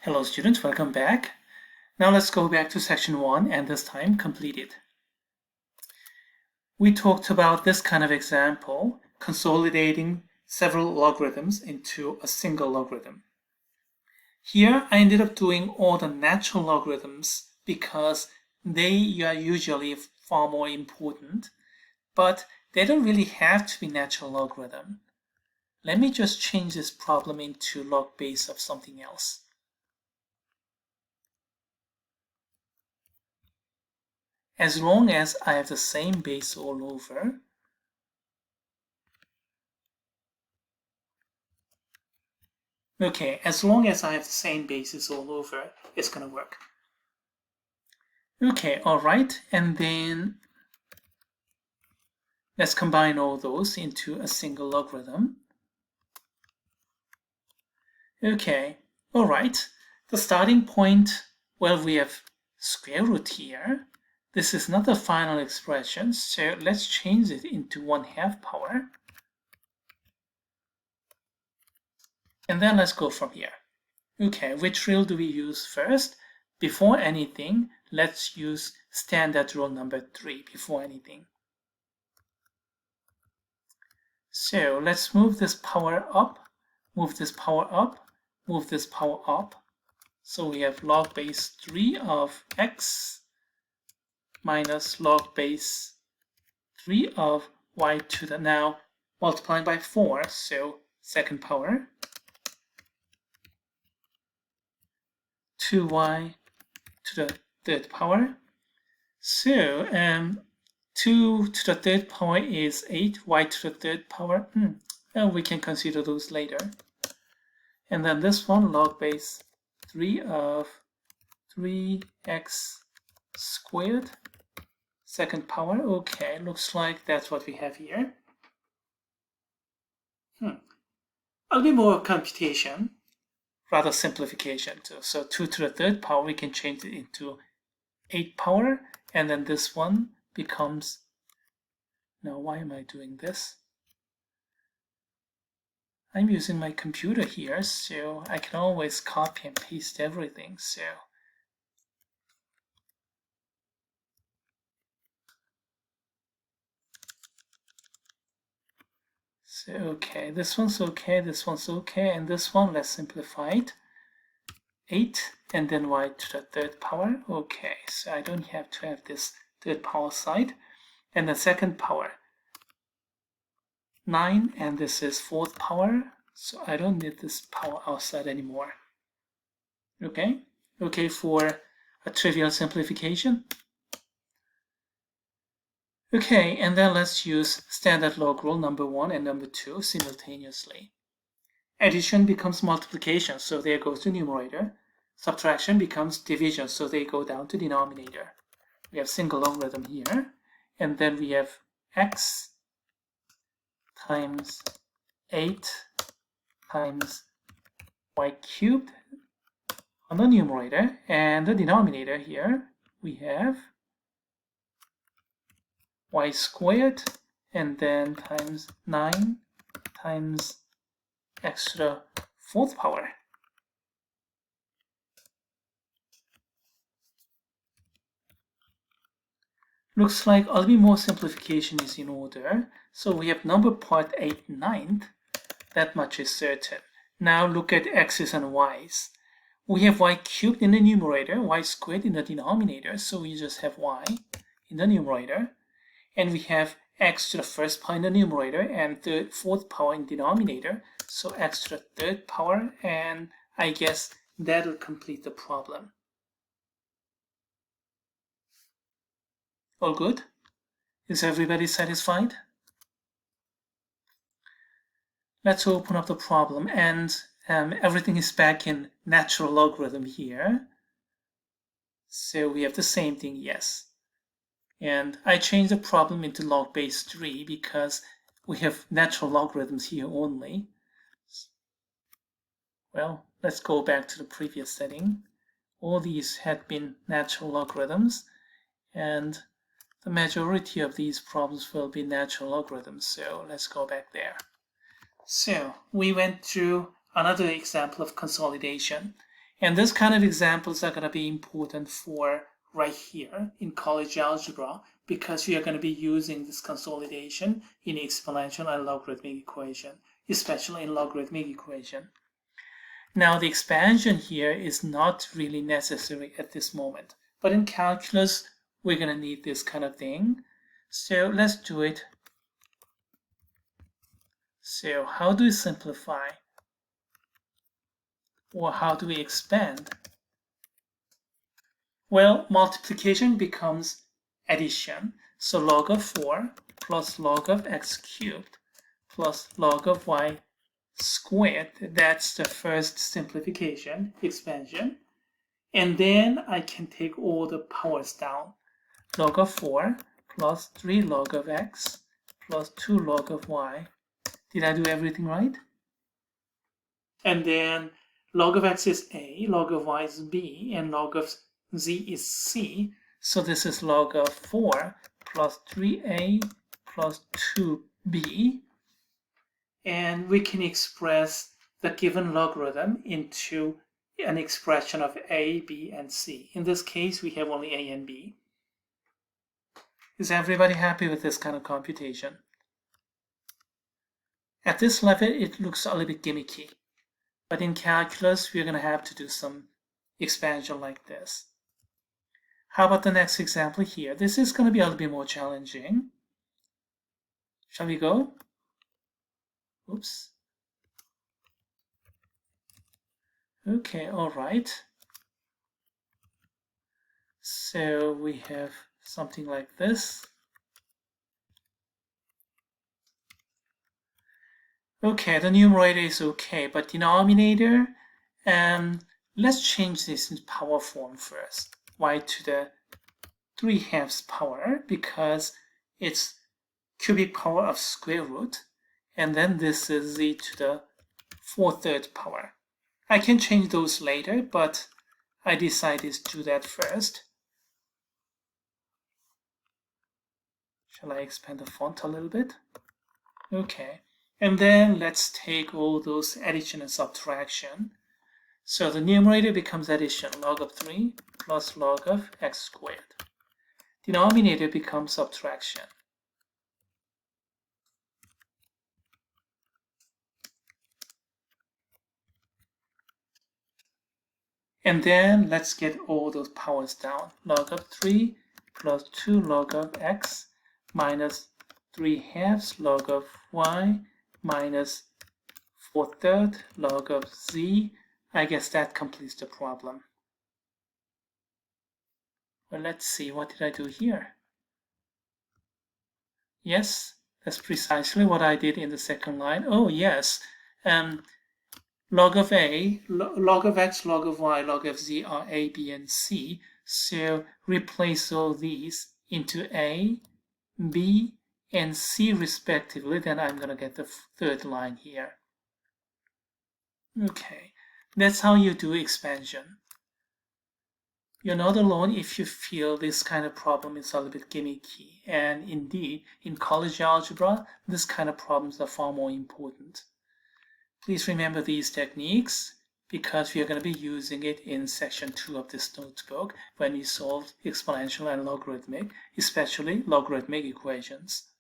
Hello students, welcome back. Now let's go back to section 1 and this time complete it. We talked about this kind of example, consolidating several logarithms into a single logarithm. Here I ended up doing all the natural logarithms because they are usually far more important, but they don't really have to be natural logarithm. Let me just change this problem into log base of something else. As long as I have the same base all over, as long as I have the same bases all over, it's going to work. Alright, and then let's combine all those into a single logarithm. Alright, the starting point, well, we have square root here. This is not the final expression, so let's change it into 1/2 power. And then let's go from here. Which rule do we use first? Before anything, let's use standard rule number 3 before anything. So let's move this power up, move this power up, move this power up. So we have log base 3 of x minus log base 3 of y to the, now multiplying by 4, so second power, 2y to the third power. So 2 to the third power is 8, y to the third power, and we can consider those later. And then this one, log base 3 of 3x squared, second power. Looks like that's what we have here. A little more computation, rather simplification too. So 2 to the third power, we can change it into 8 power, and then this one becomes, now why am I doing this? I'm using my computer here, so I can always copy and paste everything. So this one's this one's and this one, let's simplify it. 8 and then y to the third power. So I don't have to have this third power side. And the second power, 9, and this is fourth power, so I don't need this power outside anymore. For a trivial simplification. And then let's use standard log rule number 1 and number 2 simultaneously. Addition becomes multiplication, so there goes the numerator. Subtraction becomes division, so they go down to denominator. We have single logarithm here, and then we have x times 8 times y cubed on the numerator, and the denominator here we have y squared, and then times 9 times x to the fourth power. Looks like a little more simplification is in order. So we have number part 8/9. That much is certain. Now look at x's and y's. We have y cubed in the numerator, y squared in the denominator, so we just have y in the numerator. And we have x to the first power in the numerator and fourth power in the denominator, so x to the third power, and I guess that'll complete the problem. All good? Is everybody satisfied? Let's open up the problem, and everything is back in natural logarithm here. So we have the same thing, yes. And I changed the problem into log base 3 because we have natural logarithms here only. Well, let's go back to the previous setting. All these had been natural logarithms, and the majority of these problems will be natural logarithms, so let's go back there. So we went through another example of consolidation, And this kind of examples are going to be important for right here in college algebra because we are going to be using this consolidation in exponential and logarithmic equation, especially in logarithmic equation. Now the expansion here is not really necessary at this moment, but in calculus we're going to need this kind of thing. So let's do it. So how do we simplify? Or how do we expand? Well, multiplication becomes addition. So log of 4 plus log of x cubed plus log of y squared. That's the first simplification, expansion. And then I can take all the powers down. Log of 4 plus 3 log of x plus 2 log of y. Did I do everything right? And then log of x is a, log of y is b, and log of z is c. So this is log of 4 plus 3a plus 2b. And we can express the given logarithm into an expression of a, b, and c. In this case, we have only a and b. Is everybody happy with this kind of computation? At this level, it looks a little bit gimmicky. But in calculus, we're going to have to do some expansion like this. How about the next example here? This is going to be a little bit more challenging. Shall we go? Oops. Okay, all right. So we have something like this. Okay, the numerator is okay, but denominator, let's change this in power form first. Y to the 3/2 power because it's cubic power of square root, and then this is z to the 4/3 power. I can change those later, but I decided to do that first. Shall I expand the font a little bit? Okay. And then let's take all those addition and subtraction. So the numerator becomes addition, log of 3 plus log of x squared. Denominator becomes subtraction. And then let's get all those powers down. Log of 3 plus 2 log of x minus 3/2 log of y minus 4/3 log of z. I guess that completes the problem. Well, let's see, what did I do here? Yes, that's precisely what I did in the second line. Oh, yes. Log of a, log of x, log of y, log of z are a, b, and c. So replace all these into a, b, and c respectively. Then I'm going to get the third line here. Okay, that's how you do expansion. You're not alone if you feel this kind of problem is a little bit gimmicky. And indeed, in college algebra, this kind of problems are far more important. Please remember these techniques because we are going to be using it in section 2 of this notebook when we solve exponential and logarithmic, especially logarithmic equations.